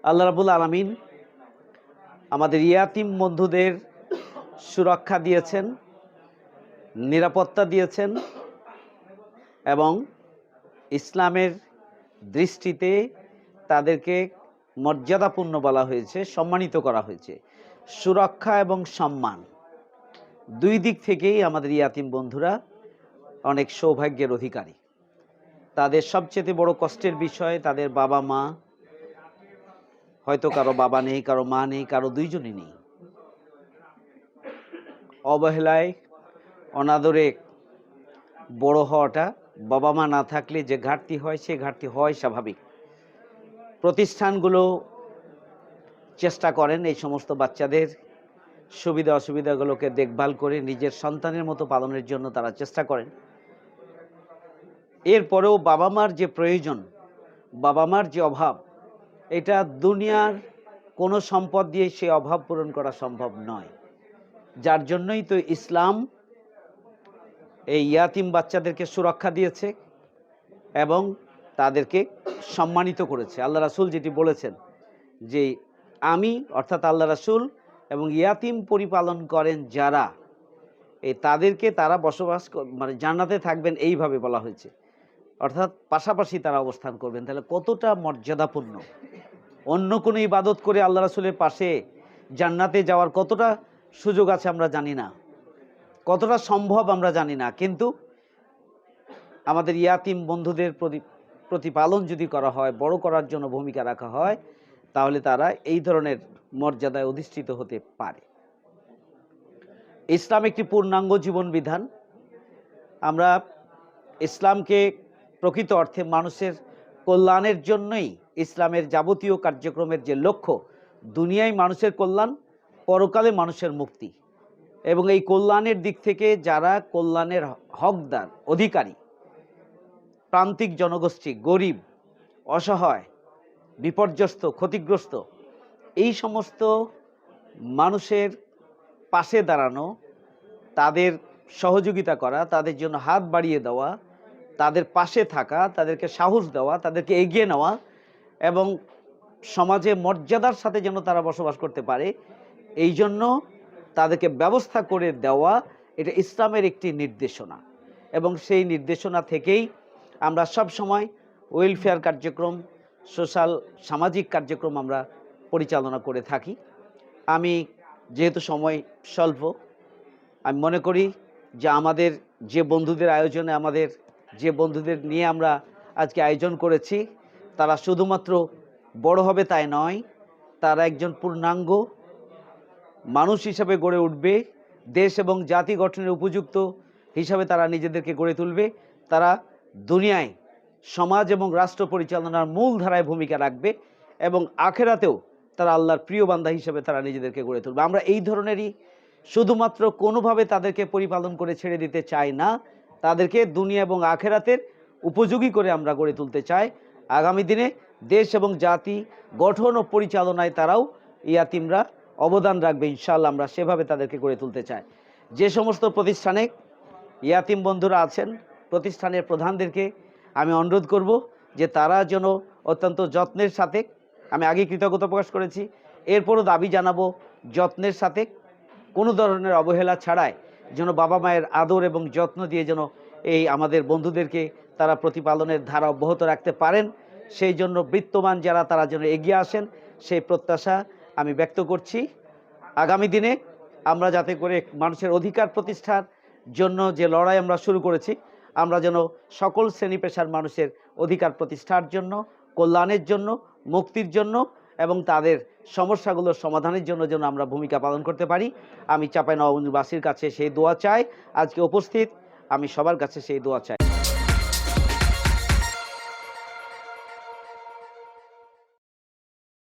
আল্লাহ রাব্বুল আলামিন আমাদের ইয়াতিম বন্ধুদের সুরক্ষা দিয়েছেন, নিরাপত্তা দিয়েছেন এবং ইসলামের দৃষ্টিতে তাদেরকে মর্যাদাপূর্ণ বলা হয়েছে, সম্মানিত করা হয়েছে। সুরক্ষা এবং সম্মান দুই দিক থেকেই আমাদের ইয়াতিম বন্ধুরা অনেক সৌভাগ্যের অধিকারী। তাদের সবচেয়ে বড় কষ্টের বিষয় তাদের বাবা মা, হয়তো কারো বাবা নেই, কারো মা নেই, কারো দুইজনই নেই। অবহেলায় অনাদরে বড় হওয়াটা, বাবা মা না থাকলে যে ঘাটতি হয় সে ঘাটতি হয় স্বাভাবিক। প্রতিষ্ঠানগুলো চেষ্টা করেন এই সমস্ত বাচ্চাদের সুবিধা অসুবিধাগুলোকে দেখভাল করে নিজের সন্তানের মতো পালনের জন্য তারা চেষ্টা করেন। এরপরেও বাবা মার যে প্রয়োজন, বাবা মার যে অভাব, এটা দুনিয়ার কোনো সম্পদ দিয়ে সে অভাব পূরণ করা সম্ভব নয়। যার জন্যই তো ইসলাম এই ইয়াতিম বাচ্চাদেরকে সুরক্ষা দিয়েছে এবং তাদেরকে সম্মানিত করেছে। আল্লাহ রাসূল যেটি বলেছেন যে আমি অর্থাৎ আল্লাহ রাসূল এবং ইয়াতিম পরিপালন করেন যারা, তাদেরকে তারা বসবাস মানে জান্নাতে থাকবেন, এইভাবে বলা হয়েছে। অর্থাৎ পাশাপাশি তারা অবস্থান করবেন। তাহলে কতটা মর্যাদাপূর্ণ! অন্য কোনো ইবাদত করে আল্লাহ রাসূলের পাশে জান্নাতে যাওয়ার কতটা সুযোগ আছে আমরা জানি না, কতটা সম্ভব আমরা জানি না। কিন্তু আমাদের ইয়াতিম বন্ধুদের প্রতিপালন যদি করা হয়, বড় করার জন্য ভূমিকা রাখা হয়, তাহলে তারা এই ধরনের মর্যাদায় অধিষ্ঠিত হতে পারে। ইসলাম একটি পূর্ণাঙ্গ জীবন বিধান। আমরা ইসলামকে প্রকৃত অর্থে মানুষের কল্যাণের জন্যই, ইসলামের যাবতীয় কার্যক্রমের যে লক্ষ্য, দুনিয়ায় মানুষের কল্যাণ, পরকালে মানুষের মুক্তি। এবং এই কল্যাণের দিক থেকে যারা কল্যাণের হকদার, অধিকারী, প্রান্তিক জনগোষ্ঠী, গরিব, অসহায়, বিপর্যস্ত, ক্ষতিগ্রস্ত, এই সমস্ত মানুষের পাশে দাঁড়ানো, তাদের সহযোগিতা করা, তাদের জন্য হাত বাড়িয়ে দেওয়া, তাদের পাশে থাকা, তাদেরকে সাহস দেওয়া, তাদেরকে এগিয়ে নেওয়া এবং সমাজে মর্যাদার সাথে যেন তারা বসবাস করতে পারে, এই জন্য তাদেরকে ব্যবস্থা করে দেওয়া, এটা ইসলামের একটি নির্দেশনা। এবং সেই নির্দেশনা থেকেই আমরা সব সময় ওয়েলফেয়ার কার্যক্রম, সোশ্যাল সামাজিক কার্যক্রম আমরা পরিচালনা করে থাকি। আমি যেহেতু সময় স্বল্প, আমি মনে করি যে আমাদের যে বন্ধুদের আয়োজনে, আমাদের যে বন্ধুদের নিয়ে আমরা আজকে আয়োজন করেছি, তারা শুধুমাত্র বড় হবে তাই নয়, তারা একজন পূর্ণাঙ্গ মানুষ হিসাবে গড়ে উঠবে, দেশ এবং জাতি গঠনের উপযুক্ত হিসাবে তারা নিজেদেরকে গড়ে তুলবে। তারা দুনিয়ায় সমাজ এবং রাষ্ট্র পরিচালনার মূল ধারায় ভূমিকা রাখবে এবং আখেরাতেও তারা আল্লাহর প্রিয় বান্দা হিসেবে তারা নিজেদেরকে গড়ে তুলবে। আমরা এই ধরনেরই শুধুমাত্র কোনোভাবে তাদেরকে পরিপালন করে ছেড়ে দিতে চাই না, তাদেরকে দুনিয়া এবং আখেরাতের উপযোগী করে আমরা গড়ে তুলতে চাই। আগামী দিনে দেশ এবং জাতি গঠন ও পরিচালনায় তারাও, ইয়াতিমরা, অবদান রাখবে ইনশাআল্লাহ। আমরা সেভাবে তাদেরকে গড়ে তুলতে চাই। যে সমস্ত প্রতিষ্ঠানে ইয়াতিম বন্ধুরা আছেন, প্রতিষ্ঠানের প্রধানদেরকে আমি অনুরোধ করব যে তারা যেন অত্যন্ত যত্নের সাথে, আমি আগে কৃতজ্ঞতা প্রকাশ করেছি, এরপরও দাবি জানাবো, যত্নের সাথে, কোনো ধরনের অবহেলা ছাড়াই যেন বাবা মায়ের আদর এবং যত্ন দিয়ে যেন এই আমাদের বন্ধুদেরকে তারা প্রতিপালনের ধারা অব্যাহত রাখতে পারেন, সেই জন্য বিত্তমান যারা তারা যেন এগিয়ে আসেন, সেই প্রত্যাশা আমি ব্যক্ত করছি। আগামী দিনে আমরা যাতে করে মানুষের অধিকার প্রতিষ্ঠার জন্য যে লড়াই আমরা শুরু করেছি, আমরা যেন সকল শ্রেণী পেশার মানুষের অধিকার প্রতিষ্ঠার জন্য, কল্যাণের জন্য, মুক্তির জন্য এবং তাদের সমস্যাগুলোর সমাধানের জন্য যেন আমরা ভূমিকা পালন করতে পারি। আমি চাঁপাইনবাবগঞ্জবাসীর কাছে সেই দোয়া চাই। আজকে উপস্থিত আমি সবার কাছে সেই দোয়া চাই।